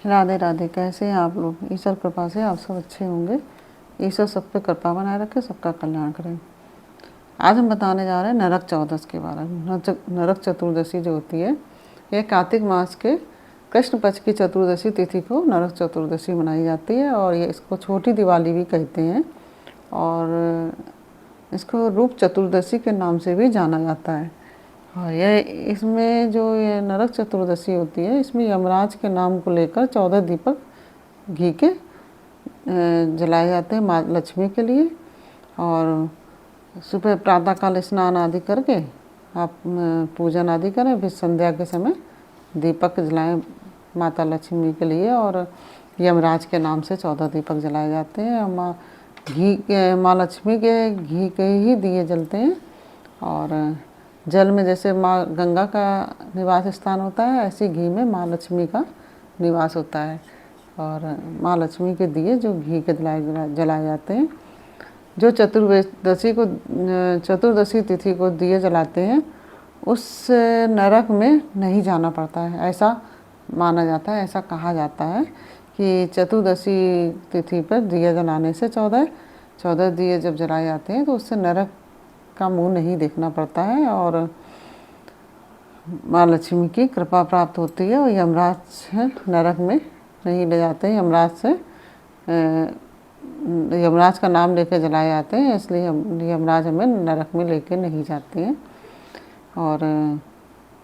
राधे राधे। कैसे हैं आप लोग? ईश्वर कृपा से आप सब अच्छे होंगे। ईश्वर सब पे कृपा बनाए रखे, सबका कल्याण करें। आज हम बताने जा रहे हैं नरक चौदस के बारे में। नरक चतुर्दशी जो होती है, यह कार्तिक मास के कृष्ण पक्ष की चतुर्दशी तिथि को नरक चतुर्दशी मनाई जाती है और ये इसको छोटी दिवाली भी कहते हैं और इसको रूप चतुर्दशी के नाम से भी जाना जाता है। हाँ, यह इसमें जो ये नरक चतुर्दशी होती है, इसमें यमराज के नाम को लेकर 14 दीपक घी के जलाए जाते हैं माँ लक्ष्मी के लिए। और सुबह प्रातःकाल स्नान आदि करके आप पूजन आदि करें, फिर संध्या के समय दीपक जलाएं माता लक्ष्मी के लिए। और यमराज के नाम से 14 दीपक जलाए जाते हैं। माँ लक्ष्मी के घी के ही दिए जलते हैं। और जल में जैसे माँ गंगा का निवास स्थान होता है, ऐसे घी में माँ लक्ष्मी का निवास होता है। और माँ लक्ष्मी के दिए जो घी के जलाए जाते हैं। जो चतुर्दशी तिथि को दिए जलाते हैं, उस नरक में नहीं जाना पड़ता है, ऐसा माना जाता है। ऐसा कहा जाता है कि चतुर्दशी तिथि पर दिए जलाने से 14 दिए जब जलाए जाते हैं तो उससे नरक का मुंह नहीं देखना पड़ता है और माँ लक्ष्मी की कृपा प्राप्त होती है। और यमराज नरक में नहीं ले जाते हैं। यमराज का नाम लेकर जलाए जाते हैं, इसलिए यमराज हमें नरक में लेके नहीं जाते हैं। और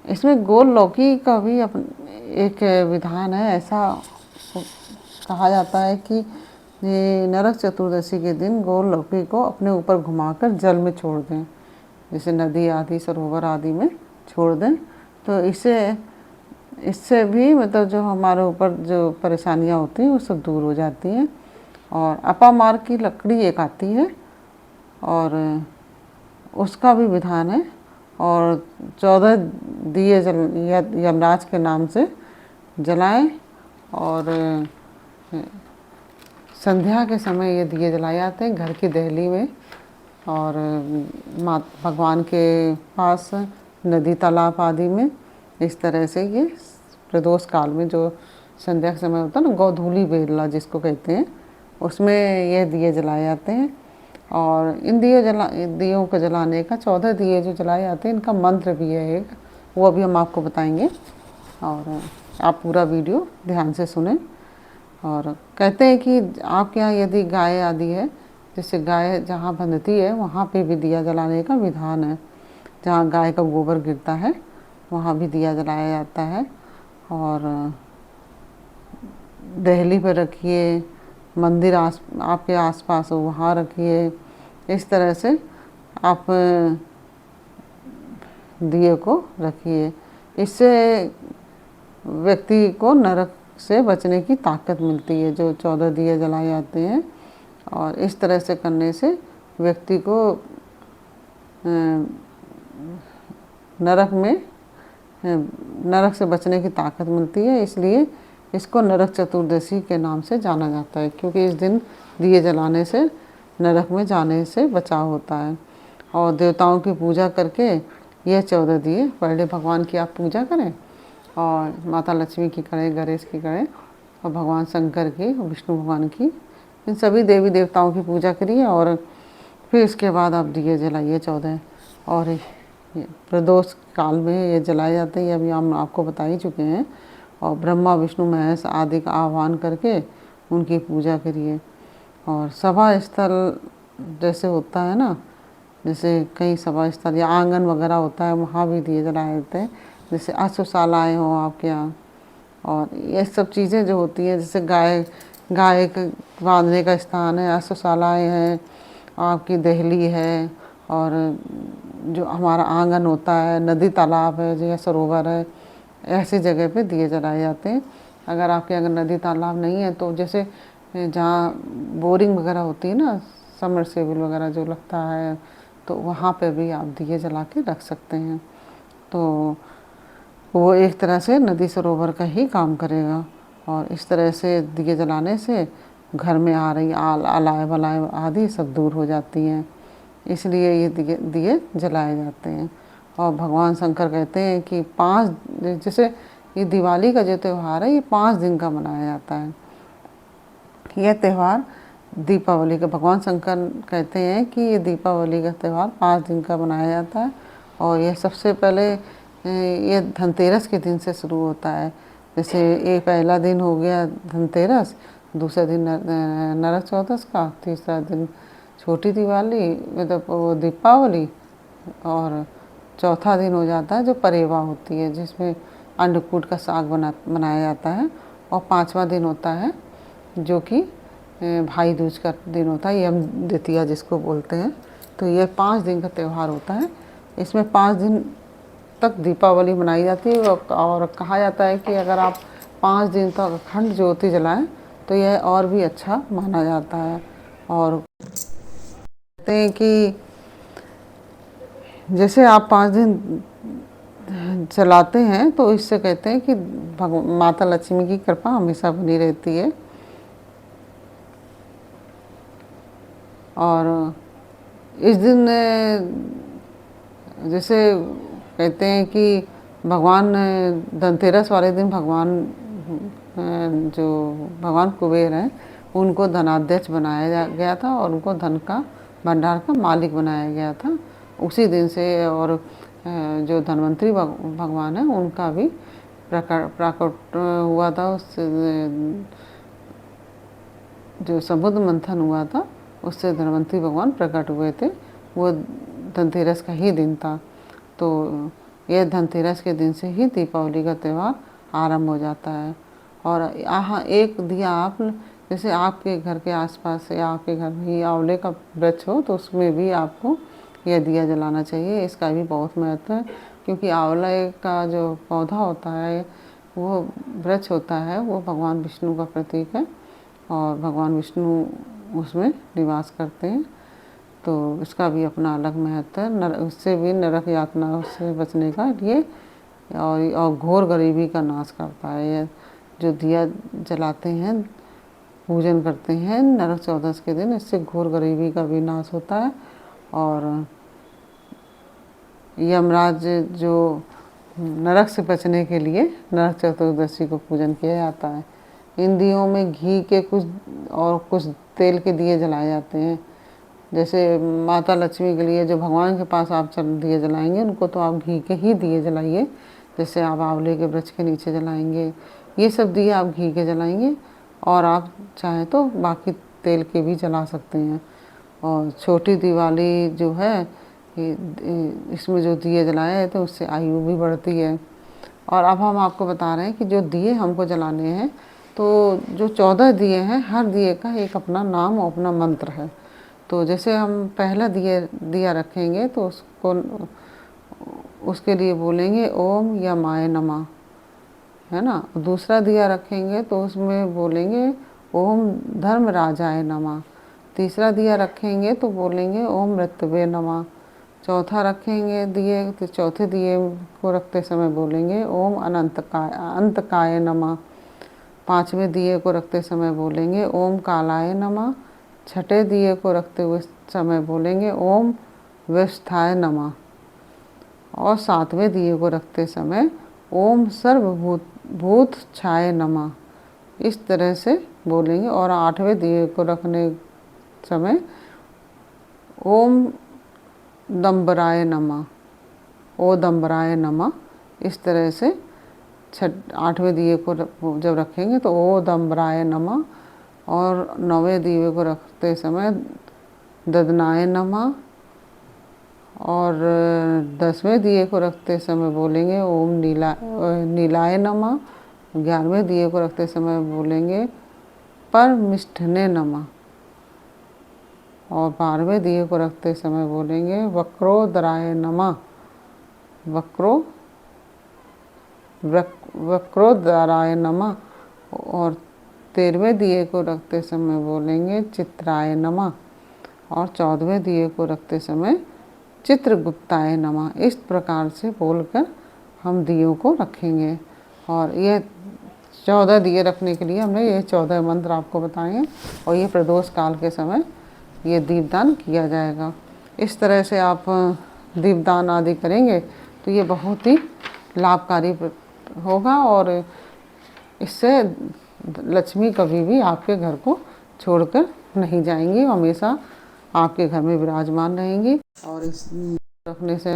इसमें गोल लौकी का भी एक विधान है। ऐसा कहा जाता है कि ये नरक चतुर्दशी के दिन गोल लौकी को अपने ऊपर घुमाकर जल में छोड़ दें, जैसे नदी आदि सरोवर आदि में छोड़ दें, तो इससे भी मतलब जो हमारे ऊपर जो परेशानियां होती हैं वो सब दूर हो जाती हैं। और अपामार की लकड़ी एक आती है और उसका भी विधान है। और 14 दिए यमराज के नाम से जलाएं और संध्या के समय ये दिए जलाए जाते हैं घर की दहली में और भगवान के पास नदी तालाब आदि में। इस तरह से ये प्रदोष काल में जो संध्या का समय होता है ना, गोधूली बेला जिसको कहते हैं, उसमें ये दिए जलाए जाते हैं। और इन दियों को जलाने का 14 दिए जो जलाए जाते हैं, इनका मंत्र भी है एक, वो अभी हम आपको बताएंगे और आप पूरा वीडियो ध्यान से सुने। और कहते हैं कि आपके यहाँ यदि गाय आदि है, जैसे गाय जहाँ बंधती है वहाँ पे भी दिया जलाने का विधान है। जहाँ गाय का गोबर गिरता है वहाँ भी दिया जलाया जाता है। और दहली पर रखिए, मंदिर आपके आसपास हो वहाँ रखिए। इस तरह से आप दिए को रखिए। इससे व्यक्ति को नरक से बचने की ताकत मिलती है, जो 14 दिए जलाए जाते हैं। और इस तरह से करने से व्यक्ति को नरक से बचने की ताकत मिलती है। इसलिए इसको नरक चतुर्दशी के नाम से जाना जाता है, क्योंकि इस दिन दिए जलाने से नरक में जाने से बचाव होता है। और देवताओं की पूजा करके यह 14 दिए, पहले भगवान की आप पूजा करें और माता लक्ष्मी की करें, गणेश की करें और भगवान शंकर की, विष्णु भगवान की, इन सभी देवी देवताओं की पूजा करिए और फिर इसके बाद आप दिए जलाइए 14। और प्रदोष काल में ये जलाए जाते हैं, अभी हम आपको बता ही चुके हैं। और ब्रह्मा विष्णु महेश आदि का आह्वान करके उनकी पूजा करिए। और सभा स्थल जैसे होता है ना, जैसे कई सभा स्थल या आंगन वगैरह होता है, वहाँ भी दिए जलाए जाते हैं। जैसे अश्वशालाएँ हों आपके यहाँ, और ये सब चीज़ें जो होती हैं, जैसे गाय के बांधने का स्थान है, अश्वशालाएँ हैं, आपकी दहली है, और जो हमारा आंगन होता है, नदी तालाब है या सरोवर है, ऐसी जगह पे दिए जलाए जाते हैं। अगर आपके अगर नदी तालाब नहीं है तो जैसे जहाँ बोरिंग वगैरह होती है ना, समरसेबल वगैरह जो लगता है, तो वहाँ पे भी आप दिए जला के रख सकते हैं। तो वो एक तरह से नदी सरोवर का ही काम करेगा। और इस तरह से दिए जलाने से घर में आ रही अलाए बलाए आदि सब दूर हो जाती हैं। इसलिए ये दिए जलाए जाते हैं। और भगवान शंकर कहते हैं कि 5 जैसे ये दिवाली का जो त्यौहार है ये 5 दिन का मनाया जाता है। यह त्यौहार दीपावली का, भगवान शंकर कहते हैं कि ये दीपावली का त्यौहार 5 दिन का मनाया जाता है। और यह सबसे पहले ये धनतेरस के दिन से शुरू होता है। जैसे ये पहला दिन हो गया धनतेरस, दूसरा दिन नरक चौदस का, तीसरा दिन छोटी दिवाली मतलब वो दीपावली, और चौथा दिन हो जाता है जो परेवा होती है जिसमें अन्नकूट का साग बनाया जाता है। और 5वां दिन होता है जो कि भाई दूज का दिन होता है, यम द्वितीया जिसको बोलते हैं। तो यह 5 दिन का त्यौहार होता है। इसमें 5 दिन तक दीपावली मनाई जाती है। और कहा जाता है कि अगर आप 5 दिन तक अखंड ज्योति जलाएं तो यह और भी अच्छा माना जाता है। और कहते हैं कि जैसे आप 5 दिन चलाते हैं तो इससे कहते हैं कि माता लक्ष्मी की कृपा हमेशा बनी रहती है। और इस दिन जैसे कहते हैं कि भगवान धनतेरस वाले दिन जो भगवान कुबेर हैं उनको धनाध्यक्ष बनाया गया था और उनको धन का भंडार का मालिक बनाया गया था उसी दिन से। और जो धनवंतरी भगवान है उनका भी प्रकट हुआ था। उससे जो समुद्र मंथन हुआ था उससे धनवंतरी भगवान प्रकट हुए थे, वो धनतेरस का ही दिन था। तो यह धनतेरस के दिन से ही दीपावली का त्यौहार आरंभ हो जाता है। और यहाँ एक दिया आप, जैसे आपके घर के आसपास या आपके घर में ही आंवले का वृक्ष हो तो उसमें भी आपको यह दिया जलाना चाहिए। इसका भी बहुत महत्व है क्योंकि आंवले का जो पौधा होता है, वो वृक्ष होता है, वो भगवान विष्णु का प्रतीक है और भगवान विष्णु उसमें निवास करते हैं। तो इसका भी अपना अलग महत्व है। उससे भी नरक यातना से बचने का लिए और घोर गरीबी का नाश करता है। यह जो दिया जलाते हैं, पूजन करते हैं नरक चौदस के दिन, इससे घोर गरीबी का भी नाश होता है। और यमराज जो नरक से बचने के लिए नरक चतुर्दशी को पूजन किया जाता है। इन दियों में घी के कुछ तेल के दिए जलाए जाते हैं। जैसे माता लक्ष्मी के लिए जो भगवान के पास आप दिए जलाएंगे उनको तो आप घी के ही दिए जलाइए। जैसे आप आंवले के वृक्ष के नीचे जलाएंगे, ये सब दिए आप घी के जलाएंगे। और आप चाहें तो बाकी तेल के भी जला सकते हैं। और छोटी दिवाली जो है इसमें जो दिए जलाए हैं तो उससे आयु भी बढ़ती है। और अब हम आपको बता रहे हैं कि जो दिए हमको जलाने हैं, तो जो 14 दिए हैं, हर दिए का एक अपना नाम और अपना मंत्र है। तो जैसे हम पहला दिया रखेंगे तो उसके लिए बोलेंगे ओम यमाय नमः, है ना। दूसरा दिया रखेंगे तो उसमें बोलेंगे ओम धर्मराजाय नमः। तीसरा दिया रखेंगे तो बोलेंगे ओम मृत्युवे नमः। चौथा रखेंगे दिए तो चौथे दिए को रखते समय बोलेंगे ओम अंतकाय नमः। 5वें दिए को रखते समय बोलेंगे ओम कालाय नमः। 6ठे दिए को रखते हुए समय बोलेंगे ओम व्यवस्थाय नमः। और 7वें दिए को रखते समय ओम सर्वभूत छाय नमः, इस तरह से बोलेंगे। और 8वें दिए को रखने समय ओम दम्बराय नमः, ओ दम्बराय नमः, इस तरह से 8वें दिए को जब रखेंगे तो ओ दम्बराय नमः। और 9वें दिए को रखते समय ददनाय नमः। और 10वें दिए को रखते समय बोलेंगे ओम नीलाय नमः। 11वें दिए को रखते समय बोलेंगे परमिष्ठने नमः। और 12वें दिए को रखते समय बोलेंगे वक्रोदराय नमः, वक्रोदराय नमः। और 13वें दिए को रखते समय बोलेंगे चित्राय नमः। और 14वें दिए को रखते समय चित्रगुप्ताय नमः। इस प्रकार से बोलकर हम दियों को रखेंगे। और ये 14 दिए रखने के लिए हमने ये 14 मंत्र आपको बताए हैं। और ये प्रदोष काल के समय ये दीपदान किया जाएगा। इस तरह से आप दीपदान आदि करेंगे तो ये बहुत ही लाभकारी होगा और इससे लक्ष्मी कभी भी आपके घर को छोड़कर नहीं जाएंगी, हमेशा आपके घर में विराजमान रहेंगी। और इस रखने से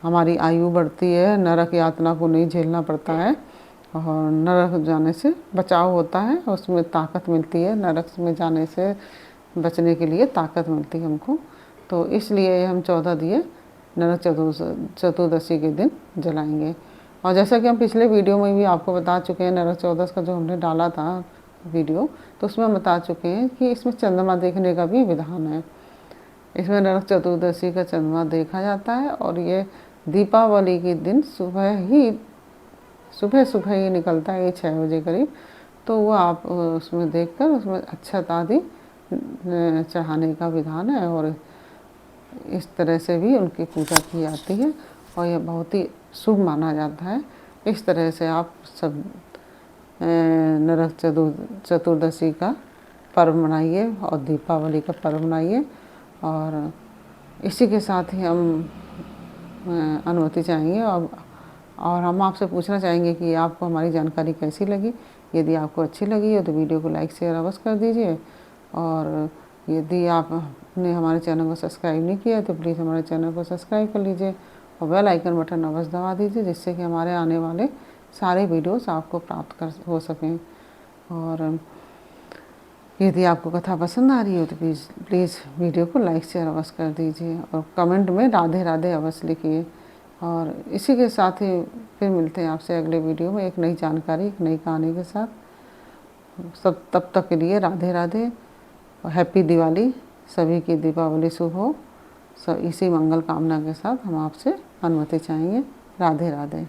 हमारी आयु बढ़ती है, नरक यातना को नहीं झेलना पड़ता है और नरक जाने से बचाव होता है, उसमें ताकत मिलती है। नरक में जाने से बचने के लिए ताकत मिलती है हमको। तो इसलिए हम 14 दिए नरक चतुर्दशी के दिन जलाएंगे। और जैसा कि हम पिछले वीडियो में भी आपको बता चुके हैं, नरक चौदस का जो हमने डाला था वीडियो, तो उसमें हम बता चुके हैं कि इसमें चंद्रमा देखने का भी विधान है। इसमें नरक चतुर्दशी का चंद्रमा देखा जाता है और ये दीपावली के दिन सुबह ही निकलता है, 6 बजे करीब। तो वो आप उसमें देखकर उसमें अक्षत आदि चढ़ाने का विधान है और इस तरह से भी उनकी पूजा की जाती है और यह बहुत ही शुभ माना जाता है। इस तरह से आप सब नरक चतुर्दशी का पर्व मनाइए और दीपावली का पर्व मनाइए। और इसी के साथ ही हम अनुमति चाहेंगे और हम आपसे पूछना चाहेंगे कि आपको हमारी जानकारी कैसी लगी। यदि आपको अच्छी लगी है तो वीडियो को लाइक शेयर अवश्य कर दीजिए और यदि आपने हमारे चैनल को सब्सक्राइब नहीं किया तो प्लीज़ हमारे चैनल को सब्सक्राइब कर लीजिए और बेल आइकन बटन अवश्य दबा दीजिए, जिससे कि हमारे आने वाले सारे वीडियोस आपको प्राप्त हो सकें। और यदि आपको कथा पसंद आ रही हो तो प्लीज़ वीडियो को लाइक शेयर अवश्य कर दीजिए और कमेंट में राधे राधे अवश्य लिखिए। और इसी के साथ ही फिर मिलते हैं आपसे अगले वीडियो में एक नई जानकारी, एक नई कहानी के साथ। तब तक के लिए राधे राधे और हैप्पी दिवाली। सभी की दीपावली शुभ हो। इसी मंगल कामना के साथ हम आपसे अनुमति चाहेंगे। राधे राधे।